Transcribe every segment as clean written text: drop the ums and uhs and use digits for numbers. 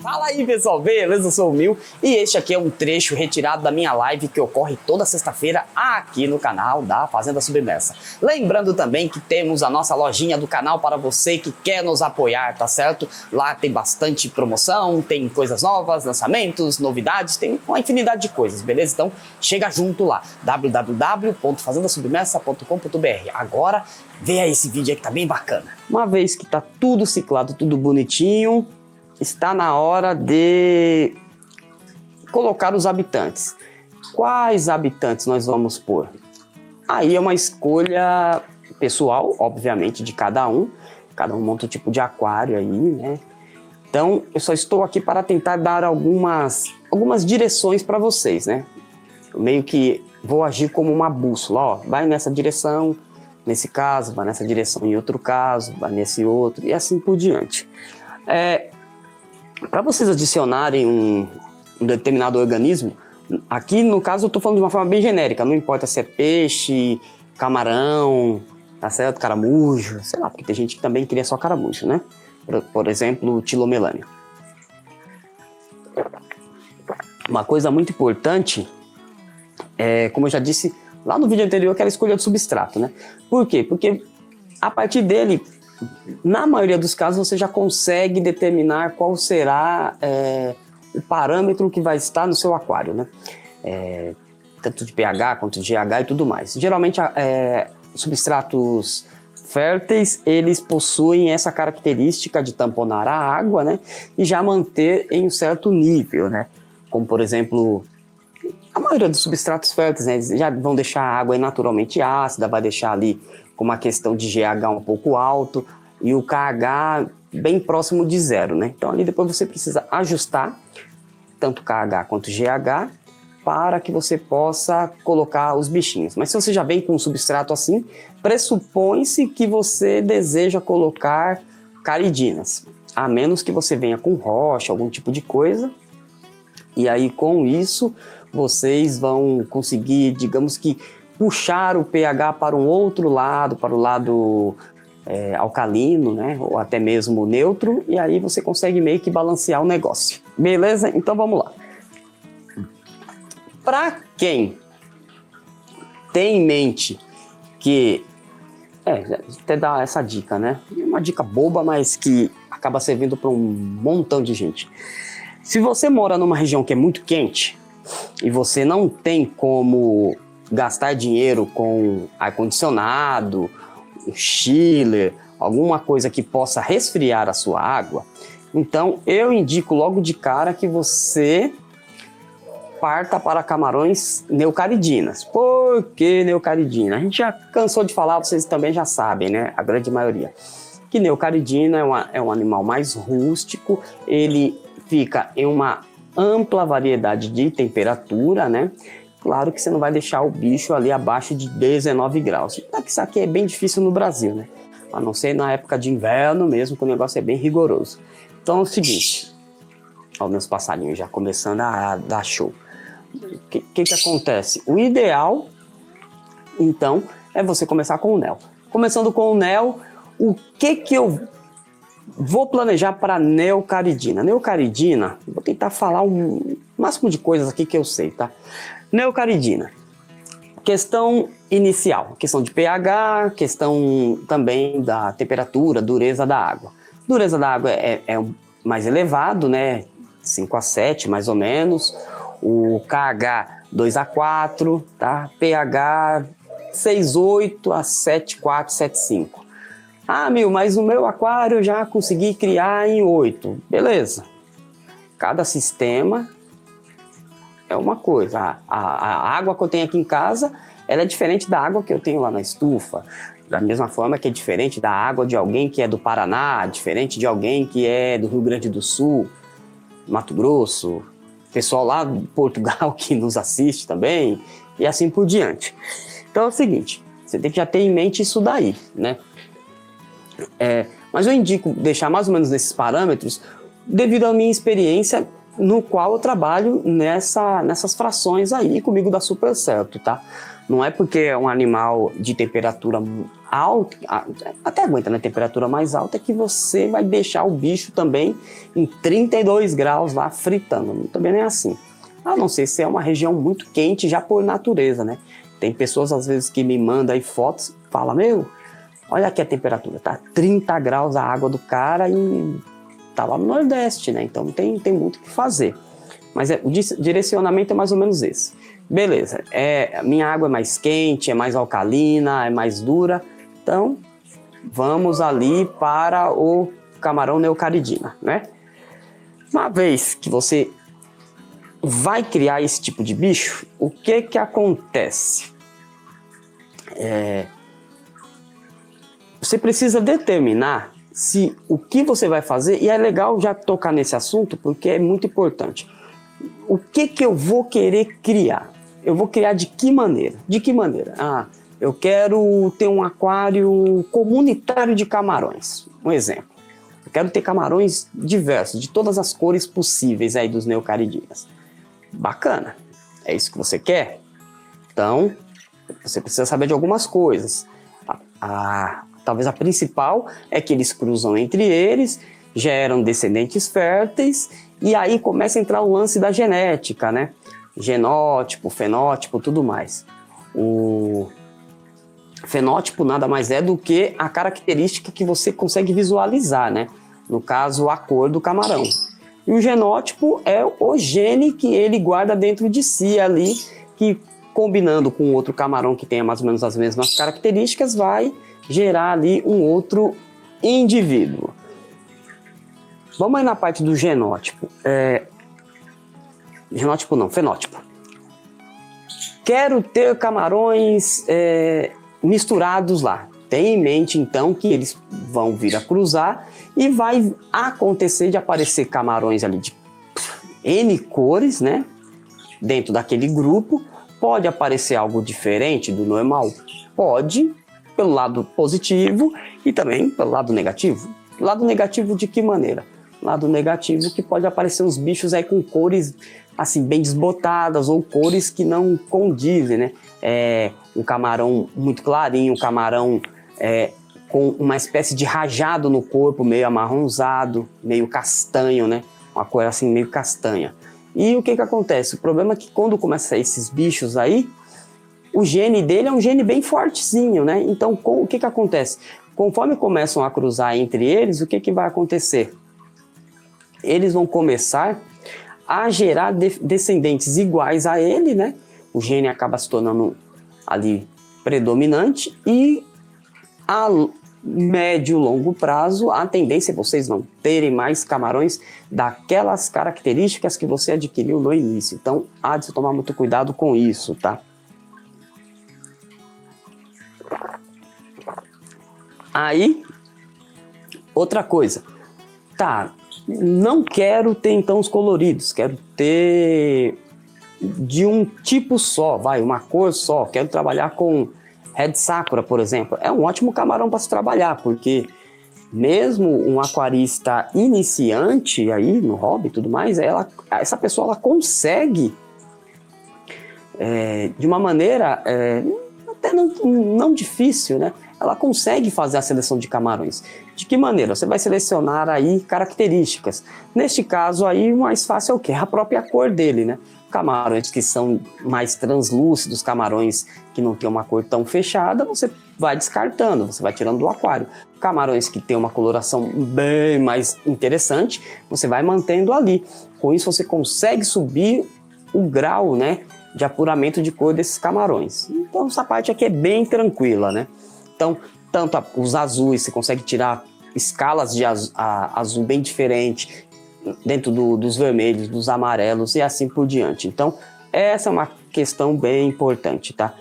Fala aí pessoal, beleza? Eu sou o Mil e este aqui é um trecho retirado da minha live que ocorre toda sexta-feira aqui no canal da Fazenda Submersa. Lembrando também que temos a nossa lojinha do canal para você que quer nos apoiar, tá certo? Lá tem bastante promoção, tem coisas novas, lançamentos, novidades, tem uma infinidade de coisas, beleza? Então chega junto lá, www.fazendasubmersa.com.br. Agora veja esse vídeo aí que tá bem bacana. Uma vez que tá tudo ciclado, tudo bonitinho, está na hora de colocar os habitantes. Quais habitantes nós vamos pôr? Aí é uma escolha pessoal, obviamente, de cada um. Cada um monta um tipo de aquário aí, né? Então, eu só estou aqui para tentar dar algumas direções para vocês, né? Eu meio que vou agir como uma bússola, ó. Vai nessa direção, nesse caso, vai nessa direção em outro caso, vai nesse outro, e assim por diante. Para vocês adicionarem um determinado organismo, aqui no caso eu estou falando de uma forma bem genérica, não importa se é peixe, camarão, tá certo? Caramujo, sei lá, porque tem gente que também cria só caramujo, né? Por exemplo, Tilomelânia. Uma coisa muito importante é, como eu já disse lá no vídeo anterior, que era a escolha do substrato, né? Por quê? Porque a partir dele, na maioria dos casos, você já consegue determinar qual será o parâmetro que vai estar no seu aquário, né? Tanto de pH quanto de GH e tudo mais. Geralmente, substratos férteis, eles possuem essa característica de tamponar a água, né? E já manter em um certo nível, né? Como, por exemplo, a maioria dos substratos férteis, né? Eles já vão deixar a água naturalmente ácida, vai deixar ali com uma questão de GH um pouco alto e o KH bem próximo de zero, né? Então ali depois você precisa ajustar tanto KH quanto GH para que você possa colocar os bichinhos. Mas se você já vem com um substrato assim, pressupõe-se que você deseja colocar caridinas, a menos que você venha com rocha, algum tipo de coisa, e aí com isso vocês vão conseguir, digamos que, puxar o pH para um outro lado, para o lado alcalino, né? Ou até mesmo neutro, e aí você consegue meio que balancear o negócio. Beleza? Então vamos lá. Para quem tem em mente que... até dar essa dica, né? Uma dica boba, mas que acaba servindo para um montão de gente. Se você mora numa região que é muito quente e você não tem como gastar dinheiro com ar-condicionado, um chiller, alguma coisa que possa resfriar a sua água, então eu indico logo de cara que você parta para camarões neocaridinas. Por que neocaridina? A gente já cansou de falar, vocês também já sabem, né? A grande maioria. Que neocaridina é um animal mais rústico, ele fica em uma ampla variedade de temperatura, né? Claro que você não vai deixar o bicho ali abaixo de 19 graus. Isso aqui é bem difícil no Brasil, né? A não ser na época de inverno mesmo, que o negócio é bem rigoroso. Então é o seguinte, ó, meus passarinhos já começando a dar show. O que acontece? O ideal, então, é você começar com o NEO. Começando com o NEO, o que eu vou planejar para neocaridina? Neocaridina, vou tentar falar o máximo de coisas aqui que eu sei, tá? Neocaridina, questão inicial, questão de pH, questão também da temperatura, dureza da água. Dureza da água é mais elevado, né? 5 a 7 mais ou menos. O KH 2 a 4, tá? pH 6,8 a 7,4, 7,5. Ah, Mil, mas o meu aquário eu já consegui criar em 8. Beleza. Cada sistema é uma coisa. A água que eu tenho aqui em casa, ela é diferente da água que eu tenho lá na estufa. Da mesma forma que é diferente da água de alguém que é do Paraná, diferente de alguém que é do Rio Grande do Sul, Mato Grosso, pessoal lá de Portugal que nos assiste também, e assim por diante. Então é o seguinte, você tem que já ter em mente isso daí, né? Mas eu indico deixar mais ou menos nesses parâmetros devido à minha experiência no qual eu trabalho nessas frações aí, comigo dá super certo, tá? Não é porque é um animal de temperatura alta, até aguenta, né? Temperatura mais alta, que você vai deixar o bicho também em 32 graus lá fritando. Também não é assim. A não ser se é uma região muito quente já por natureza, né? Tem pessoas às vezes que me mandam aí fotos, falam, olha aqui a temperatura, tá 30 graus a água do cara e tá lá no Nordeste, né? Então tem muito o que fazer. Mas o direcionamento é mais ou menos esse. Beleza, minha água é mais quente, é mais alcalina, é mais dura. Então, vamos ali para o camarão neocaridina, né? Uma vez que você vai criar esse tipo de bicho, o que acontece? Você precisa determinar se o que você vai fazer, e é legal já tocar nesse assunto porque é muito importante. O que eu vou querer criar? Eu vou criar de que maneira? De que maneira? Eu quero ter um aquário comunitário de camarões. Um exemplo. Eu quero ter camarões diversos, de todas as cores possíveis aí dos neocaridinas. Bacana. É isso que você quer? Então, você precisa saber de algumas coisas. Talvez a principal é que eles cruzam entre eles, geram descendentes férteis, e aí começa a entrar o lance da genética, né? Genótipo, fenótipo, tudo mais. O fenótipo nada mais é do que a característica que você consegue visualizar, né? No caso, a cor do camarão. E o genótipo é o gene que ele guarda dentro de si ali, que combinando com outro camarão que tenha mais ou menos as mesmas características, vai gerar ali um outro indivíduo. Vamos aí na parte do genótipo. Genótipo não, fenótipo. Quero ter camarões misturados lá. Tenha em mente, então, que eles vão vir a cruzar e vai acontecer de aparecer camarões ali de N cores, né? Dentro daquele grupo. Pode aparecer algo diferente do normal? Pode, pelo lado positivo e também pelo lado negativo. Lado negativo de que maneira? Lado negativo que pode aparecer uns bichos aí com cores assim bem desbotadas ou cores que não condizem, né? Um camarão muito clarinho, um camarão com uma espécie de rajado no corpo, meio amarronzado, meio castanho, né? Uma cor assim meio castanha. E o que acontece? O problema é que quando começam esses bichos aí, o gene dele é um gene bem fortezinho, né? Então, o que acontece? Conforme começam a cruzar entre eles, o que vai acontecer? Eles vão começar a gerar descendentes iguais a ele, né? O gene acaba se tornando ali predominante e a médio e longo prazo, a tendência é vocês não terem mais camarões daquelas características que você adquiriu no início. Então, há de se tomar muito cuidado com isso, tá? Aí, outra coisa. Tá, não quero ter então os coloridos, quero ter de um tipo só, uma cor só. Quero trabalhar com Red Sakura, por exemplo. É um ótimo camarão para se trabalhar, porque mesmo um aquarista iniciante aí no hobby e tudo mais, essa pessoa ela consegue de uma maneira até não difícil, né? Ela consegue fazer a seleção de camarões. De que maneira? Você vai selecionar aí características. Neste caso aí, o mais fácil é o quê? A própria cor dele, né? Camarões que são mais translúcidos, camarões que não tem uma cor tão fechada, você vai descartando, você vai tirando do aquário. Camarões que tem uma coloração bem mais interessante, você vai mantendo ali. Com isso você consegue subir o grau, né, de apuramento de cor desses camarões. Então essa parte aqui é bem tranquila, né? Então, tanto os azuis, você consegue tirar escalas de azul bem diferente dentro dos vermelhos, dos amarelos e assim por diante. Então, essa é uma questão bem importante, tá?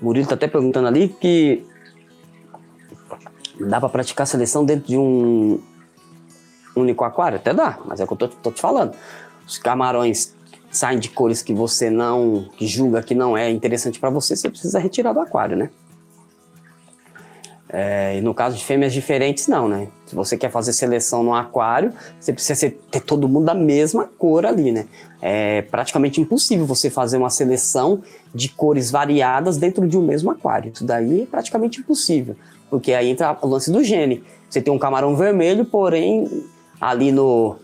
Murilo tá até perguntando ali que dá para praticar seleção dentro de um único aquário? Até dá, mas é o que eu tô te falando. Os camarões saem de cores que você que julga que não é interessante para você, você precisa retirar do aquário, né? E no caso de fêmeas diferentes, não, né? Se você quer fazer seleção no aquário, você precisa ter todo mundo da mesma cor ali, né? É praticamente impossível você fazer uma seleção de cores variadas dentro de um mesmo aquário. Isso daí é praticamente impossível, porque aí entra o lance do gene. Você tem um camarão vermelho, porém, ali no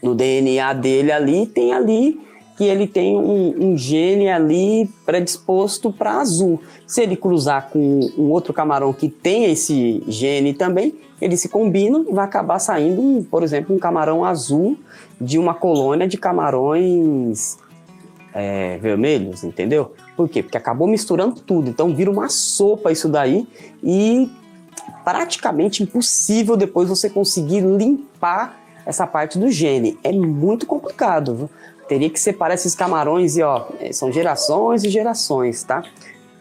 DNA dele ali, tem ali que ele tem um gene ali predisposto para azul. Se ele cruzar com um outro camarão que tem esse gene também, eles se combinam e vai acabar saindo, por exemplo, um camarão azul de uma colônia de camarões vermelhos, entendeu? Por quê? Porque acabou misturando tudo, então vira uma sopa isso daí e praticamente impossível depois você conseguir limpar essa parte do gene. É muito complicado, viu? Teria que separar esses camarões e, são gerações e gerações, tá?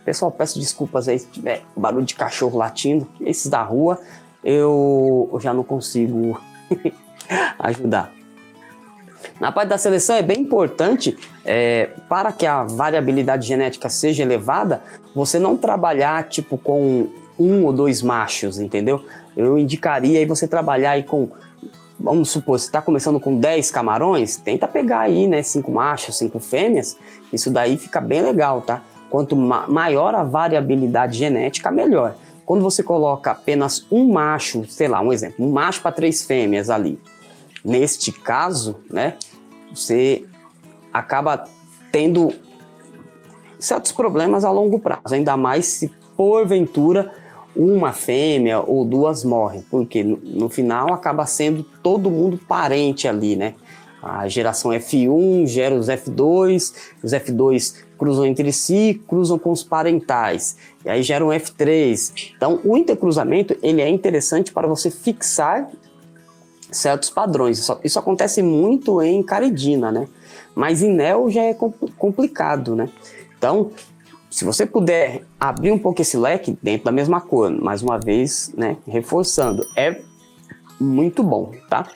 Pessoal, peço desculpas aí se tiver barulho de cachorro latindo. Esses da rua, eu já não consigo ajudar. Na parte da seleção é bem importante, para que a variabilidade genética seja elevada, você não trabalhar tipo com 1 ou 2 machos, entendeu? Eu indicaria aí você trabalhar aí com, vamos supor, você está começando com 10 camarões, tenta pegar aí, né, 5 machos, 5 fêmeas, isso daí fica bem legal, tá? Quanto maior a variabilidade genética, melhor. Quando você coloca apenas um macho, sei lá, um exemplo, um macho para 3 fêmeas ali, neste caso, né, você acaba tendo certos problemas a longo prazo, ainda mais se porventura uma fêmea ou 2 morrem, porque no final acaba sendo todo mundo parente ali, né? A geração F1 gera os F2 cruzam entre si, cruzam com os parentais, e aí gera um F3. Então, o intercruzamento ele é interessante para você fixar certos padrões. Isso acontece muito em caridina, né? Mas em neo já é complicado, né? Então, se você puder abrir um pouco esse leque dentro da mesma cor, mais uma vez, né, reforçando, é muito bom, tá?